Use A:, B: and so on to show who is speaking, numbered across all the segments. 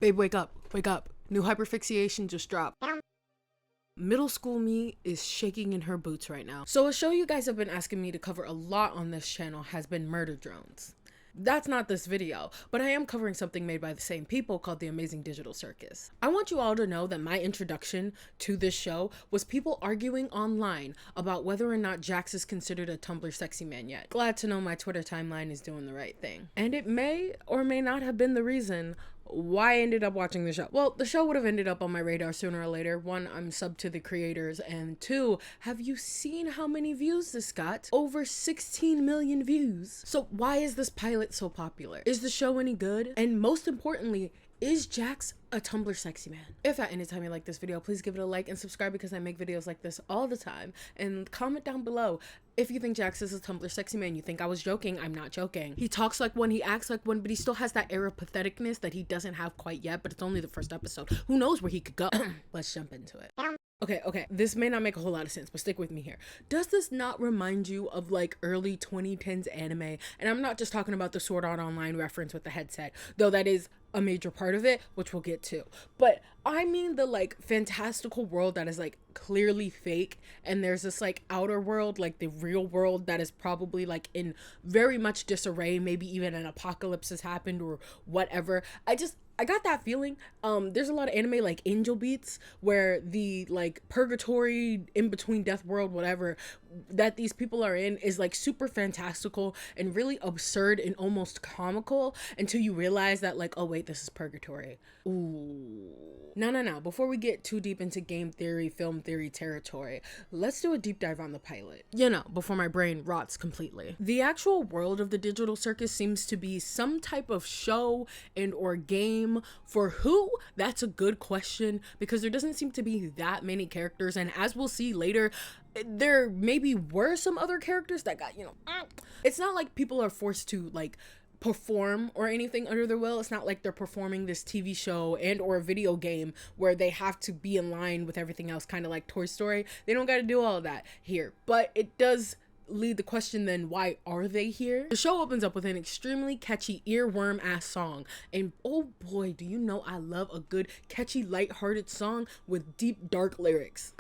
A: Babe, wake up, wake up. New hyperfixation just dropped. Middle school me is shaking in her boots right now. So a show you guys have been asking me to cover a lot on this channel has been Murder Drones. That's not this video, but I am covering something made by the same people called the Amazing Digital Circus. I want you all to know that my introduction to this show was people arguing online about whether or not Jax is considered a Tumblr sexy man yet. Glad to know my Twitter timeline is doing the right thing. And it may or may not have been the reason why I ended up watching the show. Well, the show would have ended up on my radar sooner or later. One, I'm sub to the creators, and two, have you seen how many views this got? Over 16 million views. So why is this pilot so popular? Is the show any good? And most importantly, is Jax a Tumblr sexy man? If at any time you like this video, please give it a like and subscribe because I make videos like this all the time. And comment down below if you think Jax is a Tumblr sexy man. You think I was joking? I'm not joking. He talks like one, he acts like one, but he still has that air of patheticness that he doesn't have quite yet, but it's only the first episode. Who knows where he could go? Let's jump into it. Okay, this may not make a whole lot of sense, but stick with me here. Does this not remind you of like early 2010s anime? And I'm not just talking about the Sword Art Online reference with the headset, though that is a major part of it, which we'll get to. But I mean the like fantastical world that is like clearly fake, and there's this like outer world, like the real world, that is probably like in very much disarray. Maybe even an apocalypse has happened or whatever. I got that feeling. There's a lot of anime like Angel Beats where the like purgatory in between death world, whatever, that these people are in is like super fantastical and really absurd and almost comical until you realize that like, oh wait, this is purgatory. Ooh. No. Before we get too deep into game theory, film theory territory, let's do a deep dive on the pilot. Before my brain rots completely. The actual world of the Digital Circus seems to be some type of show and or game. For who? That's a good question, because there doesn't seem to be that many characters, and as we'll see later, there maybe were some other characters that got, it's not like people are forced to like perform or anything under their will. It's not like they're performing this TV show and or a video game where they have to be in line with everything else, kind of like Toy Story. They don't got to do all of that here, but it does lead the question then, why are they here? The show opens up with an extremely catchy earworm ass song, and oh boy, do you know I love a good catchy light-hearted song with deep dark lyrics.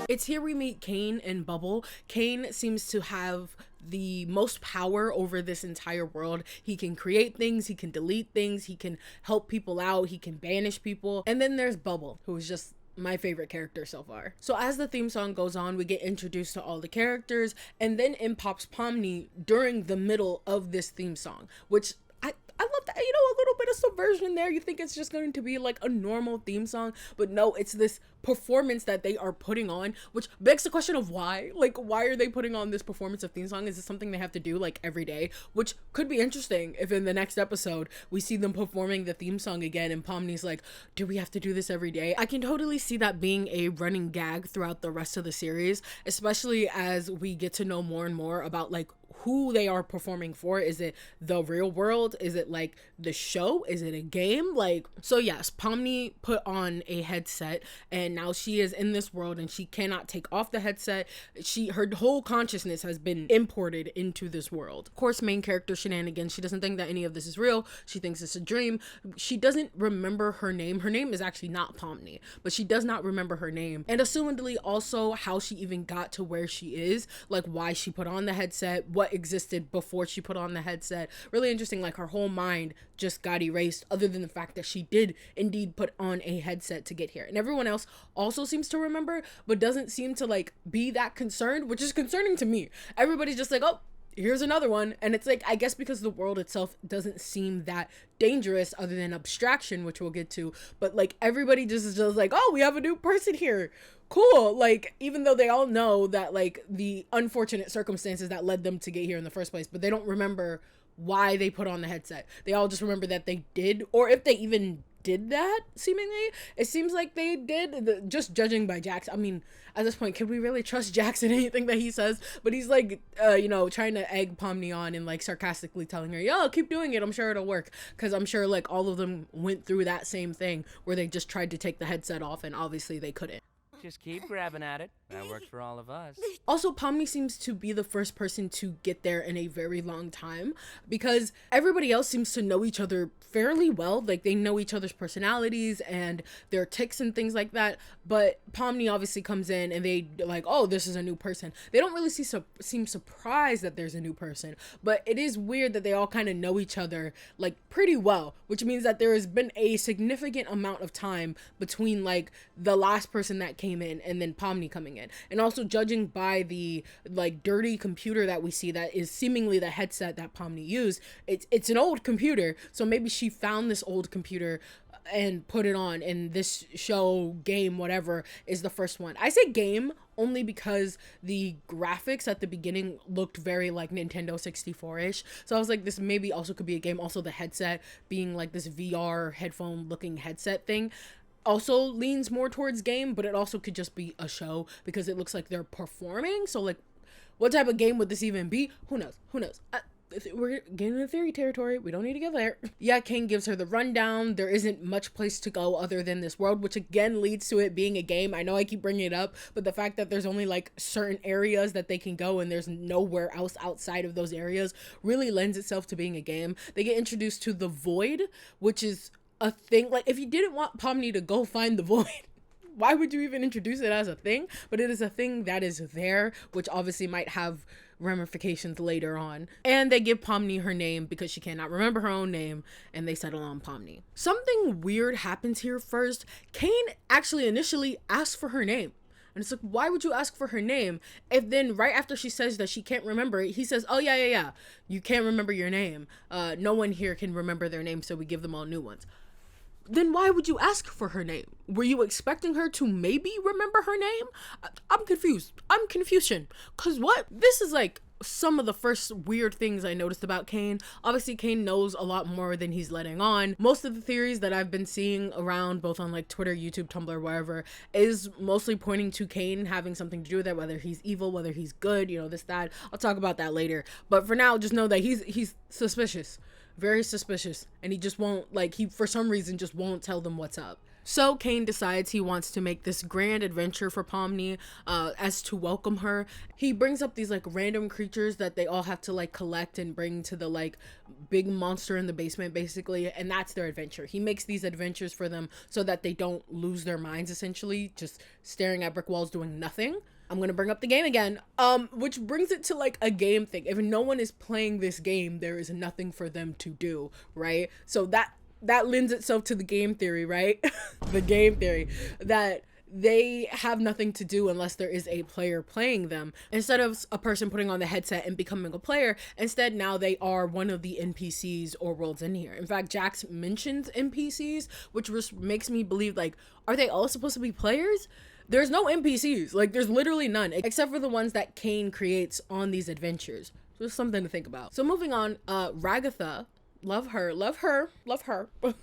A: It's here we meet Caine and Bubble. Caine seems to have the most power over this entire world. He can create things, he can delete things, he can help people out, he can banish people. And then there's Bubble, who is just my favorite character so far. So as the theme song goes on, we get introduced to all the characters, and then in pops POMNI during the middle of this theme song, which I love that, a little bit of subversion there. You think it's just going to be like a normal theme song, but no, it's this performance that they are putting on, which begs the question of why. Like, why are they putting on this performance of theme song? Is this something they have to do like every day? Which could be interesting if in the next episode we see them performing the theme song again and POMNI's like, do we have to do this every day? I can totally see that being a running gag throughout the rest of the series, especially as we get to know more and more about like who they are performing for. Is it the real world? Is it like the show? Is it a game? Like, so yes, POMNI put on a headset and now she is in this world and she cannot take off the headset. Her whole consciousness has been imported into this world. Of course, main character shenanigans. She doesn't think that any of this is real. She thinks it's a dream. She doesn't remember her name. Her name is actually not POMNI, but she does not remember her name. And assumedly also how she even got to where she is, like why she put on the headset, what existed before she put on the headset. Really interesting, like her whole mind just got erased other than the fact that she did indeed put on a headset to get here. And everyone else also seems to remember, but doesn't seem to like be that concerned, which is concerning to me. Everybody's just like, oh, here's another one. And it's like, I guess because the world itself doesn't seem that dangerous other than abstraction, which we'll get to, but like everybody just is just like, oh, we have a new person here. Cool. Like, even though they all know that like the unfortunate circumstances that led them to get here in the first place, but they don't remember why they put on the headset. They all just remember that they did, or if they even did that, seemingly. It seems like they did, just judging by Jax. I mean, at this point, can we really trust Jax in anything that he says? But he's like, trying to egg POMNI on and like sarcastically telling her, yo, keep doing it, I'm sure it'll work. Because I'm sure like all of them went through that same thing where they just tried to take the headset off and obviously they couldn't.
B: Just keep grabbing at it. That works for all of us.
A: Also, POMNI seems to be the first person to get there in a very long time because everybody else seems to know each other fairly well. Like, they know each other's personalities and their tics and things like that. But POMNI obviously comes in and they like, oh, this is a new person. They don't really seem surprised that there's a new person. But it is weird that they all kind of know each other like pretty well, which means that there has been a significant amount of time between like the last person that came in and then POMNI coming in. And also judging by the like dirty computer that we see that is seemingly the headset that POMNI used, it's an old computer, so maybe she found this old computer and put it on, and this show, game, whatever, is the first one. I say game only because the graphics at the beginning looked very like Nintendo 64-ish, so I was like, this maybe also could be a game. Also the headset being like this VR headphone looking headset thing also leans more towards game, but it also could just be a show because it looks like they're performing. So like, what type of game would this even be? Who knows? We're getting into theory territory. We don't need to get there. Yeah, Caine gives her the rundown. There isn't much place to go other than this world, which again leads to it being a game. I know I keep bringing it up, but the fact that there's only like certain areas that they can go and there's nowhere else outside of those areas really lends itself to being a game. They get introduced to the void, which is a thing. Like, if you didn't want POMNI to go find the void, why would you even introduce it as a thing? But it is a thing that is there, which obviously might have ramifications later on. And they give POMNI her name because she cannot remember her own name, and they settle on POMNI. Something weird happens here first. Caine actually initially asks for her name. And it's like, why would you ask for her name? If then right after she says that she can't remember it, he says, oh yeah, you can't remember your name. No one here can remember their name, so we give them all new ones. Then why would you ask for her name? Were you expecting her to maybe remember her name? I'm confused. I'm Confucian. Cause what? This is like some of the first weird things I noticed about Caine. Obviously, Caine knows a lot more than he's letting on. Most of the theories that I've been seeing around both on like Twitter, YouTube, Tumblr, wherever, is mostly pointing to Caine having something to do with it, whether he's evil, whether he's good, you know, this, that. I'll talk about that later. But for now, just know that he's suspicious. Very suspicious, and he just won't, like, he for some reason just won't tell them what's up. So Caine decides he wants to make this grand adventure for POMNI as to welcome her. He brings up these like random creatures that they all have to like collect and bring to the like big monster in the basement basically, and that's their adventure. He makes these adventures for them so that they don't lose their minds, essentially just staring at brick walls doing nothing. I'm gonna bring up the game again, which brings it to like a game thing. If no one is playing this game, there is nothing for them to do, right? So that lends itself to the game theory, right? The game theory that they have nothing to do unless there is a player playing them. Instead of a person putting on the headset and becoming a player, instead now they are one of the NPCs or worlds in here. In fact, Jax mentions NPCs, which makes me believe, like, are they all supposed to be players? There's no NPCs, like there's literally none, except for the ones that Caine creates on these adventures. So it's something to think about. So moving on, Ragatha, love her.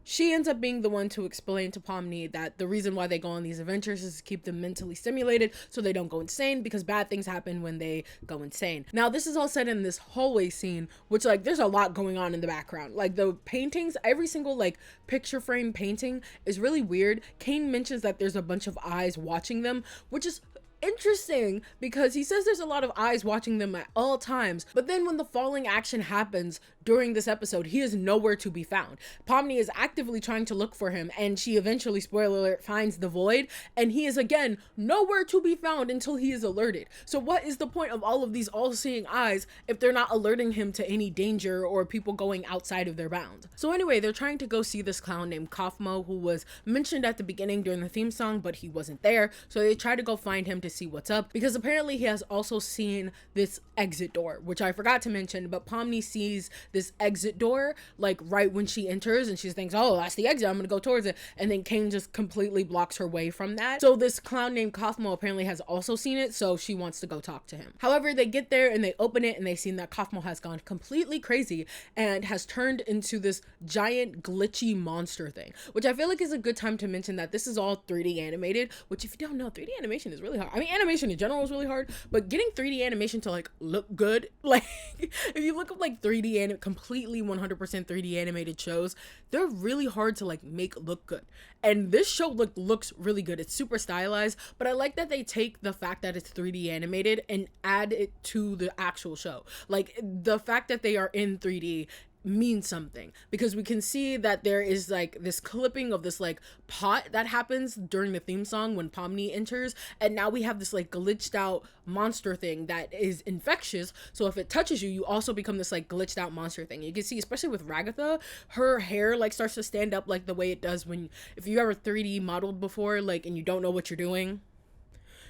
A: She ends up being the one to explain to POMNI that the reason why they go on these adventures is to keep them mentally stimulated so they don't go insane, because bad things happen when they go insane. Now, this is all set in this hallway scene, which like there's a lot going on in the background. Like the paintings, every single like picture frame painting is really weird. Caine mentions that there's a bunch of eyes watching them, which is interesting because he says there's a lot of eyes watching them at all times, but then when the falling action happens during this episode, he is nowhere to be found. POMNI is actively trying to look for him, and she eventually, spoiler alert, finds the void, and he is again nowhere to be found until he is alerted. So what is the point of all of these all-seeing eyes if they're not alerting him to any danger or people going outside of their bounds? So anyway, they're trying to go see this clown named Kaufmo, who was mentioned at the beginning during the theme song, but he wasn't there, so they try to go find him to see what's up, because apparently he has also seen this exit door, which I forgot to mention, but POMNI sees this exit door like right when she enters, and she thinks, oh, that's the exit, I'm gonna go towards it, and then Caine just completely blocks her way from that. So this clown named Kaufmo apparently has also seen it, so she wants to go talk to him. However, they get there and they open it and they see that Kaufmo has gone completely crazy and has turned into this giant glitchy monster thing, which I feel like is a good time to mention that this is all 3D animated, which if you don't know, 3D animation is really hard. I mean, animation in general is really hard, but getting 3D animation to like look good, like if you look up like 3D and completely 100% 3D animated shows, they're really hard to like make look good. And this show looks really good. It's super stylized, but I like that they take the fact that it's 3D animated and add it to the actual show. Like the fact that they are in 3D means something, because we can see that there is like this clipping of this like pot that happens during the theme song when POMNI enters, and now we have this like glitched out monster thing that is infectious, so if it touches you, you also become this like glitched out monster thing. You can see, especially with Ragatha, her hair like starts to stand up like the way it does when, if you ever 3D modeled before, like, and you don't know what you're doing,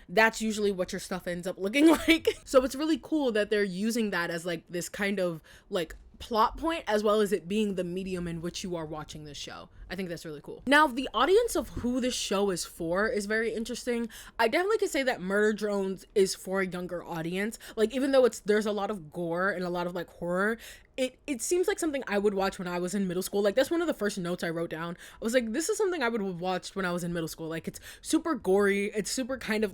A: that's usually what your stuff ends up looking like. So it's really cool that they're using that as like this kind of like plot point, as well as it being the medium in which you are watching this show. I think that's really cool. Now, the audience of who this show is for is very interesting. I definitely could say that Murder Drones is for a younger audience. Like, even though there's a lot of gore and a lot of like horror, it seems like something I would watch when I was in middle school. Like, that's one of the first notes I wrote down. I was like, this is something I would have watched when I was in middle school. Like, it's super gory. It's super kind of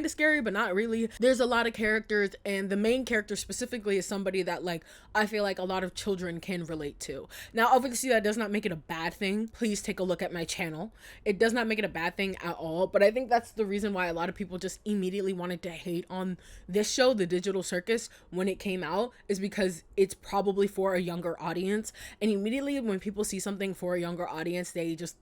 A: scary, but not really. There's a lot of characters, and the main character specifically is somebody that like I feel like a lot of children can relate to. Now, obviously, that does not make it a bad thing. Please take a look at my channel. It does not make it a bad thing at all, but I think that's the reason why a lot of people just immediately wanted to hate on this show, The Digital Circus, when it came out, is because it's probably for a younger audience, and immediately when people see something for a younger audience, they just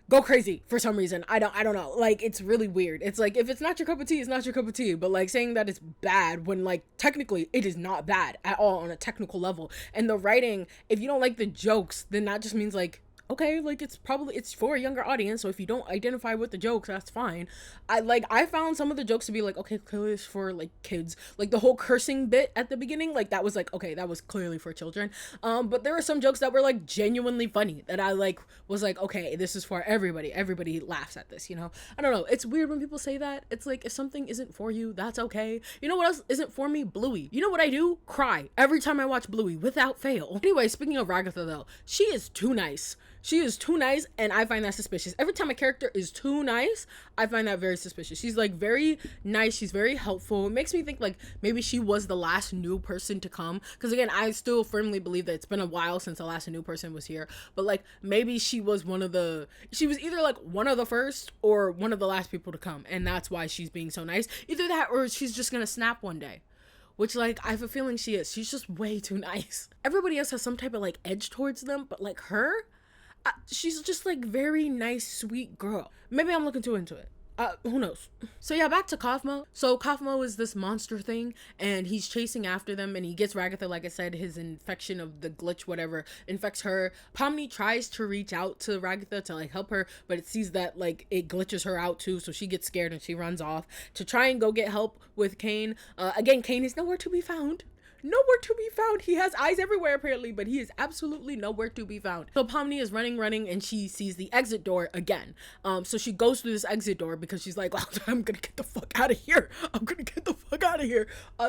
A: go crazy for some reason. I don't know, like, it's really weird. It's like, if it's not your cup of tea, it's not your cup of tea, but like saying that it's bad when like technically it is not bad at all on a technical level. And the writing, if you don't like the jokes, then that just means like, okay, like it's for a younger audience, so if you don't identify with the jokes, that's fine. I found some of the jokes to be like, okay, clearly it's for like kids. Like the whole cursing bit at the beginning, like that was like, okay, that was clearly for children. But there were some jokes that were like genuinely funny that I like was like, okay, this is for everybody. Everybody laughs at this, you know? I don't know. It's weird when people say that. It's like, if something isn't for you, that's okay. You know what else isn't for me? Bluey. You know what I do? Cry every time I watch Bluey without fail. Anyway, speaking of Ragatha though, she is too nice. She is too nice, and I find that suspicious. Every time a character is too nice, I find that very suspicious. She's like very nice. She's very helpful. It makes me think like maybe she was the last new person to come. Because again, I still firmly believe that it's been a while since the last new person was here. But like maybe she was she was either like one of the first or one of the last people to come. And that's why she's being so nice. Either that or she's just going to snap one day. Which, like, I have a feeling she is. She's just way too nice. Everybody else has some type of like edge towards them. But like her, she's just like very nice, sweet girl. Maybe I'm looking too into it. Who knows? So yeah, back to Kaufmo. So Kaufmo is this monster thing, and he's chasing after them, and he gets Ragatha. Like I said, his infection of the glitch, whatever, infects her. POMNI tries to reach out to Ragatha to like help her, but it sees that like it glitches her out too, so she gets scared and she runs off to try and go get help with Caine. Again, Caine is nowhere to be found. Nowhere to be found. He has eyes everywhere apparently, but he is absolutely nowhere to be found. So POMNI is running, and she sees the exit door again. So she goes through this exit door because she's like, oh, I'm gonna get the fuck out of here.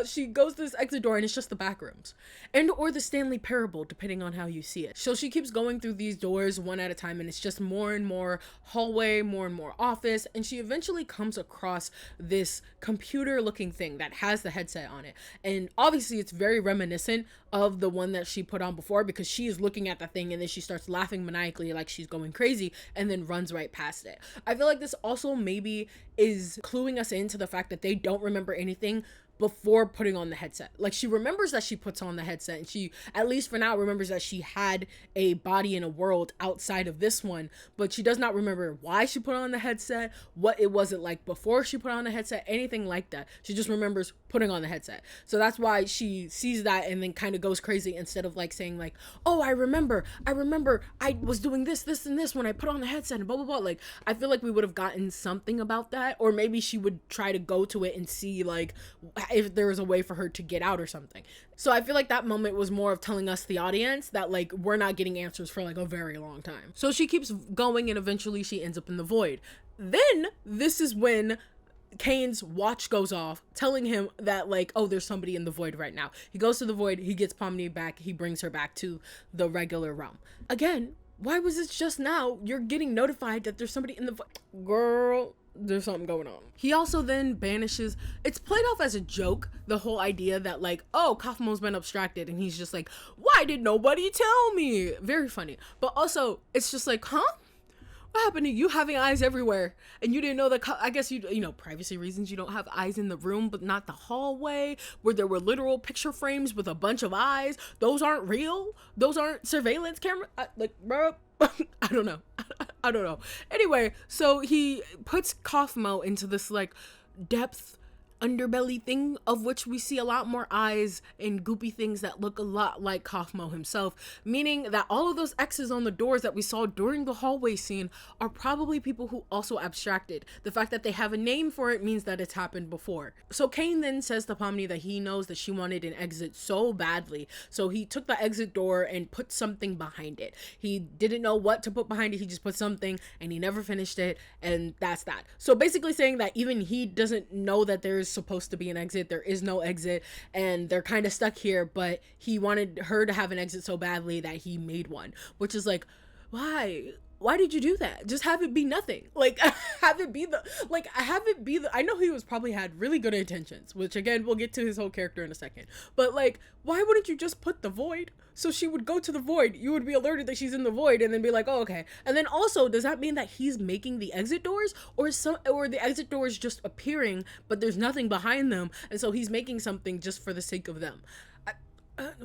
A: She goes to this exit door, and it's just the back rooms. And or the Stanley Parable, depending on how you see it. So she keeps going through these doors one at a time, and it's just more and more hallway, more and more office, and she eventually comes across this computer looking thing that has the headset on it. And obviously it's very reminiscent of the one that she put on before, because she is looking at the thing and then she starts laughing maniacally like she's going crazy and then runs right past it. I feel like this also maybe is cluing us into the fact that they don't remember anything before putting on the headset. Like, she remembers that she puts on the headset, and she, at least for now, remembers that she had a body in a world outside of this one, but she does not remember why she put on the headset, what it wasn't like before she put on the headset, anything like that. She just remembers putting on the headset. So that's why she sees that and then kind of goes crazy, instead of like saying like, oh, I remember I was doing this and this when I put on the headset and blah blah blah. Like, I feel like we would have gotten something about that, or maybe she would try to go to it and see like if there was a way for her to get out or something. So I feel like that moment was more of telling us, the audience, that like we're not getting answers for like a very long time. So she keeps going, and eventually she ends up in the void. Then this is when Caine's watch goes off, telling him that like, oh, there's somebody in the void right now. He goes to the void, he gets POMNI back, he brings her back to the regular realm. Again, why was it just now you're getting notified that there's somebody in the void? Girl, there's something going on. He also then banishes, it's played off as a joke, the whole idea that like, oh, Kafumo's been abstracted, and he's just like, why did nobody tell me? Very funny. But also, it's just like, huh? What happened to you having eyes everywhere? And you didn't know that, I guess you know, privacy reasons, you don't have eyes in the room, but not the hallway where there were literal picture frames with a bunch of eyes. Those aren't real. Those aren't surveillance camera. Like, bro, I don't know. I don't know. Anyway, so he puts Kafumo into this like depth underbelly thing, of which we see a lot more eyes and goopy things that look a lot like Kafumo himself, meaning that all of those X's on the doors that we saw during the hallway scene are probably people who also abstracted. The fact that they have a name for it means that it's happened before. So Caine then says to Pomni that he knows that she wanted an exit so badly, so he took the exit door and put something behind it. He didn't know what to put behind it, he just put something and he never finished it, and that's that. So basically saying that even he doesn't know that there's supposed to be an exit, there is no exit, and they're kind of stuck here, but he wanted her to have an exit so badly that he made one, which is like, why did you do that? Just have it be nothing. Like, have it be the I know he was probably had really good intentions, which again, we'll get to his whole character in a second, but like, why wouldn't you just put the void? So she would go to the void, you would be alerted that she's in the void, and then be like, oh, okay. And then also, does that mean that he's making the exit doors, or the exit doors just appearing, but there's nothing behind them, and so he's making something just for the sake of them?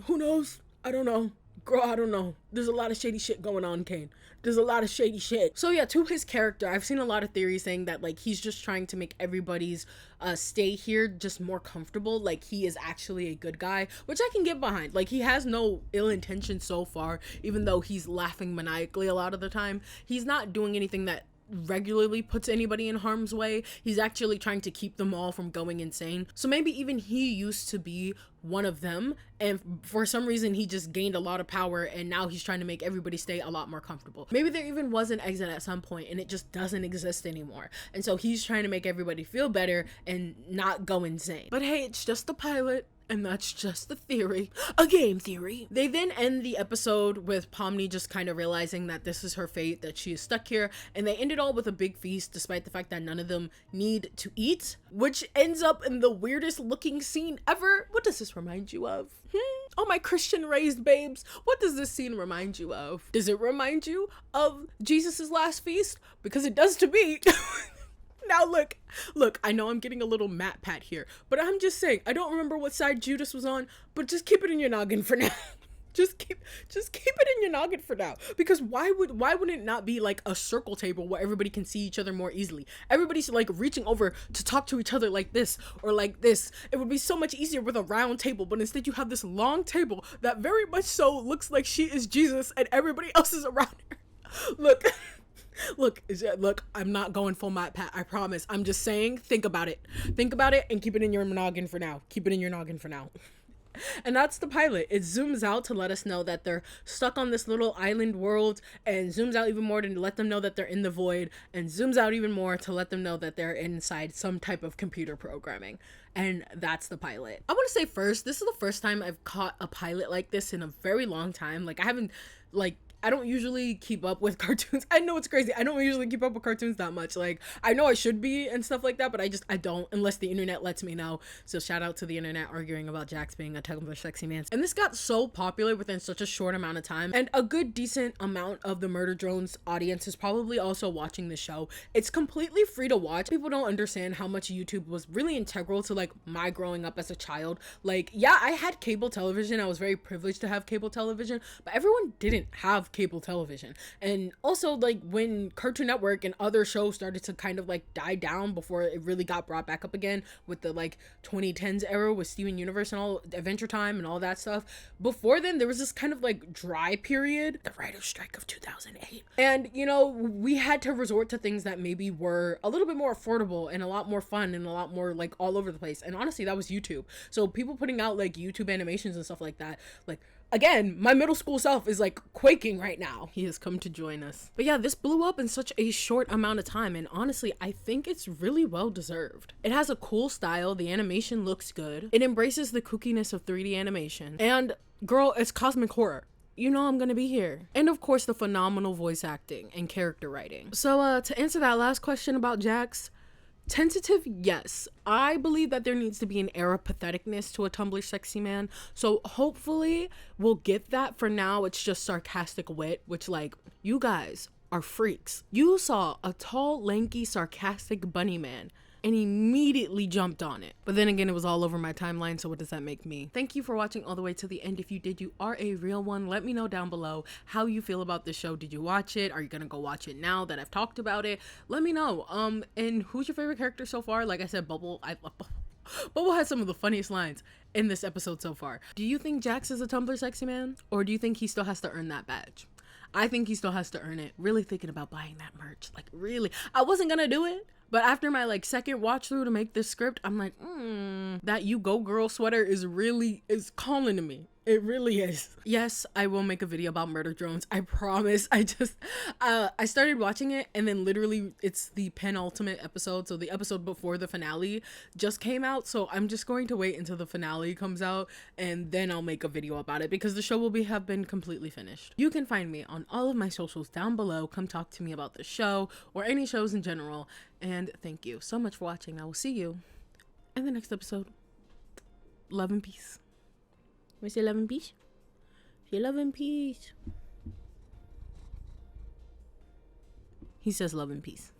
A: Who knows? I don't know. Girl, I don't know. There's a lot of shady shit going on, Caine. There's a lot of shady shit. So yeah, to his character, I've seen a lot of theories saying that like he's just trying to make everybody's stay here just more comfortable. Like he is actually a good guy, which I can get behind. Like he has no ill intention so far, even though he's laughing maniacally a lot of the time. He's not doing anything that regularly puts anybody in harm's way. He's actually trying to keep them all from going insane. So maybe even he used to be one of them, and for some reason he just gained a lot of power, and now he's trying to make everybody stay a lot more comfortable. Maybe there even was an exit at some point and it just doesn't exist anymore, and so he's trying to make everybody feel better and not go insane. But hey, it's just a pilot, and that's just the theory, a game theory. They then end the episode with Pomni just kind of realizing that this is her fate, that she is stuck here, and they end it all with a big feast despite the fact that none of them need to eat, which ends up in the weirdest looking scene ever. What does this remind you of? Oh, my Christian raised babes, what does this scene remind you of? Does it remind you of Jesus's last feast? Because it does to me. Now look, I know I'm getting a little Matt Pat here, but I'm just saying, I don't remember what side Judas was on, but just keep it in your noggin for now. Just keep it in your noggin for now, because why would it not be like a circle table where everybody can see each other more easily? Everybody's like reaching over to talk to each other like this or like this. It would be so much easier with a round table, but instead you have this long table that very much so looks like she is Jesus and everybody else is around her. Look, I'm not going full Matt Pat, I promise. I'm just saying, think about it and keep it in your noggin for now. And that's the pilot. It zooms out to let us know that they're stuck on this little island world, and zooms out even more to let them know that they're in the void, and zooms out even more to let them know that they're inside some type of computer programming. And that's the pilot. I want to say first, this is the first time I've caught a pilot like this in a very long time. Like I don't usually keep up with cartoons. I know it's crazy. I don't usually keep up with cartoons that much. Like, I know I should be and stuff like that, but I don't unless the internet lets me know. So shout out to the internet arguing about Jax being a Tumblr sexy man. And this got so popular within such a short amount of time. And a good decent amount of the Murder Drones audience is probably also watching the show. It's completely free to watch. People don't understand how much YouTube was really integral to like my growing up as a child. Like, yeah, I had cable television. I was very privileged to have cable television, but everyone didn't have cable television. And also, like, when Cartoon Network and other shows started to kind of like die down before it really got brought back up again with the like 2010s era with Steven Universe and all Adventure Time and all that stuff, before then there was this kind of like dry period, the writer's strike of 2008, and you know, we had to resort to things that maybe were a little bit more affordable and a lot more fun and a lot more like all over the place. And honestly, that was YouTube. So people putting out like YouTube animations and stuff like that, like, again, my middle school self is like quaking right now. He has come to join us. But yeah, this blew up in such a short amount of time, and honestly, I think it's really well deserved. It has a cool style, the animation looks good, it embraces the kookiness of 3D animation, and girl, it's cosmic horror. You know I'm gonna be here. And of course, the phenomenal voice acting and character writing. So to answer that last question about Jax, Tentative, yes. I believe that there needs to be an air of patheticness to a Tumblr sexy man. So hopefully we'll get that. For now, it's just sarcastic wit, which, like, you guys are freaks. You saw a tall, lanky, sarcastic bunny man and immediately jumped on it. But then again, it was all over my timeline, so what does that make me? Thank you for watching all the way to the end. If you did, you are a real one. Let me know down below how you feel about this show. Did you watch it? Are you gonna go watch it now that I've talked about it? Let me know. And who's your favorite character so far? Like I said, Bubble. Bubble has some of the funniest lines in this episode so far. Do you think Jax is a Tumblr sexy man? Or do you think he still has to earn that badge? I think he still has to earn it. Really thinking about buying that merch. Like, really. I wasn't gonna do it, but after my like second watch through to make this script, I'm like, that "You Go Girl" sweater is calling to me. It really is. Yes, I will make a video about murder drones. I promise. I started watching it, and then literally it's the penultimate episode. So the episode before the finale just came out. So I'm just going to wait until the finale comes out, and then I'll make a video about it, because the show will have been completely finished. You can find me on all of my socials down below. Come talk to me about the show or any shows in general. And thank you so much for watching. I will see you in the next episode. Love and peace. We say love and peace? Say love and peace. He says love and peace.